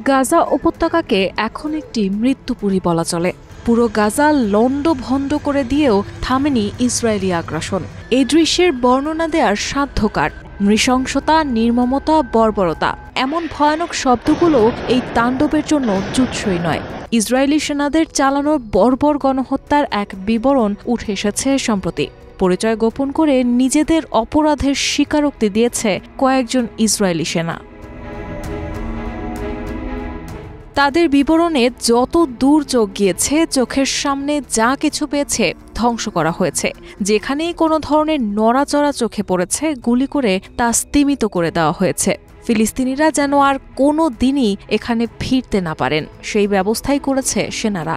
গাজা উপত্যকাকে এখন একটি মৃত্যুপুরী বলা চলে। পুরো গাজা লন্ডভন্ড করে দিয়েও থামেনি ইসরায়েলি আগ্রাসন। এই দৃশ্যের বর্ণনা দেওয়ার সাধ্যকার। নৃশংসতা, নির্মমতা, বর্বরতা, এমন ভয়ানক শব্দগুলো এই তাণ্ডবের জন্য জুৎসই নয়। ইসরায়েলি সেনাদের চালানোর বর্বর গণহত্যার এক বিবরণ উঠে এসেছে সম্প্রতি। পরিচয় গোপন করে নিজেদের অপরাধের স্বীকারোক্তি দিয়েছে কয়েকজন ইসরায়েলি সেনা। তাদের বিবরণে যত দূর চোখ গিয়েছে, চোখের সামনে যা কিছু পেয়েছে ধ্বংস করা হয়েছে। যেখানেই কোনো ধরনের নড়াচড়া চোখে পড়েছে, গুলি করে তা স্তিমিত করে দেওয়া হয়েছে। ফিলিস্তিনিরা যেন আর কোনো দিনই এখানে ফিরতে না পারেন, সেই ব্যবস্থাই করেছে সেনারা।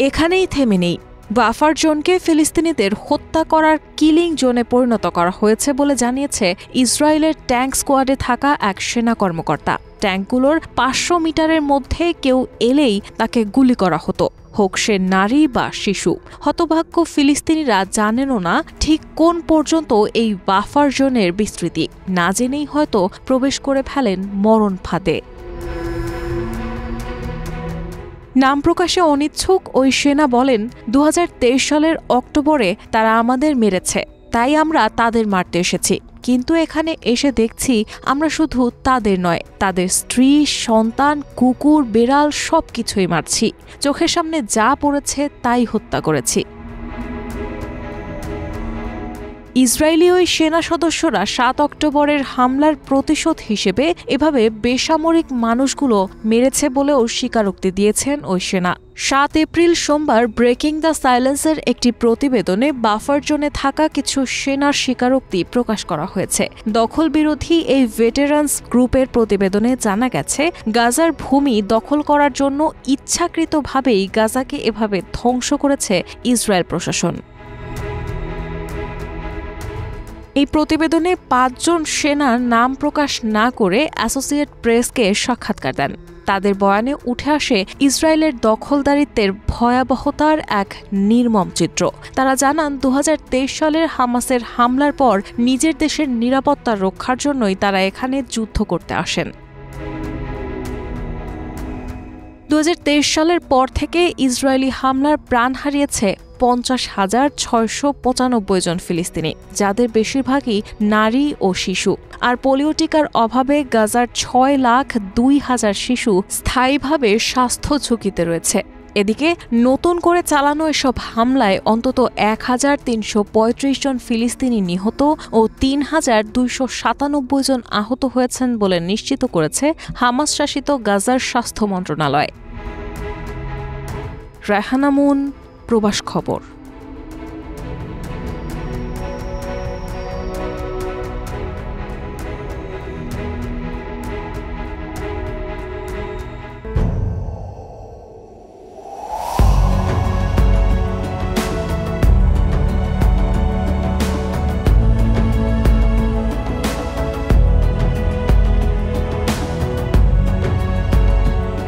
এখানেই থেমে নেই। বাফার জোনকে ফিলিস্তিনিদের হত্যা করার কিলিং জোনে পরিণত করা হয়েছে বলে জানিয়েছে ইসরায়েলের ট্যাঙ্ক স্কোয়াডে থাকা এক সেনা কর্মকর্তা। ট্যাঙ্কগুলোর 500 মিটারের মধ্যে কেউ এলেই তাকে গুলি করা হতো, হোক সে নারী বা শিশু। হতভাগ্য ফিলিস্তিনিরা জানেনও না ঠিক কোন পর্যন্ত এই বাফার জোনের বিস্তৃতি। না জেনেই হয়তো প্রবেশ করে ফেলেন মরণ ফাঁদে। নাম প্রকাশে অনিচ্ছুক ওই সেনা বলেন, 2023 সালের অক্টোবরে তারা আমাদের মেরেছে, তাই আমরা তাদের মারতে এসেছি। কিন্তু এখানে এসে দেখছি আমরা শুধু তাদের নয়, তাদের স্ত্রী, সন্তান, কুকুর, বেড়াল সবকিছুই মারছি। চোখের সামনে যা পড়েছে তাই হত্যা করেছি। ইসরায়েলি ওই সেনা সদস্যরা 7 অক্টোবরের হামলার প্রতিশোধ হিসেবে এভাবে বেসামরিক মানুষগুলো মেরেছে বলেও স্বীকারোক্তি দিয়েছেন ওই সেনা। 7 এপ্রিল সোমবার ব্রেকিং দ্য সাইলেন্সের একটি প্রতিবেদনে বাফার জোনে থাকা কিছু সেনার স্বীকারোক্তি প্রকাশ করা হয়েছে। দখল বিরোধী এই ভেটেরানস গ্রুপের প্রতিবেদনে জানা গেছে, গাজার ভূমি দখল করার জন্য ইচ্ছাকৃতভাবেই গাজাকে এভাবে ধ্বংস করেছে ইসরায়েল প্রশাসন। এই প্রতিবেদনে 5 জন সেনার নাম প্রকাশ না করে অ্যাসোসিয়েট প্রেসকে সাক্ষাৎকার দেন। তাদের বয়ানে উঠে আসে ইসরায়েলের দখলদারিত্বের ভয়াবহতার এক নির্মম চিত্র। তারা জানান, 2023 সালের হামাসের হামলার পর নিজের দেশের নিরাপত্তা রক্ষার জন্যই তারা এখানে যুদ্ধ করতে আসেন। 2023 সালের পর থেকে ইসরায়েলি হামলার প্রাণ হারিয়েছে 50,695 জন ফিলিস্তিনি, যাদের বেশিরভাগই নারী ও শিশু। আর পোলিও টিকার অভাবে গাজার 6,02,000 শিশু স্থায়ীভাবে স্বাস্থ্য ঝুঁকিতে রয়েছে। এদিকে নতুন করে চালানো এসব হামলায় অন্তত 1,335 জন ফিলিস্তিনি নিহত ও 3,297 জন আহত হয়েছেন বলে নিশ্চিত করেছে হামাস শাসিত গাজার স্বাস্থ্য মন্ত্রণালয়। রায়হানা মুন, প্রবাস খবর।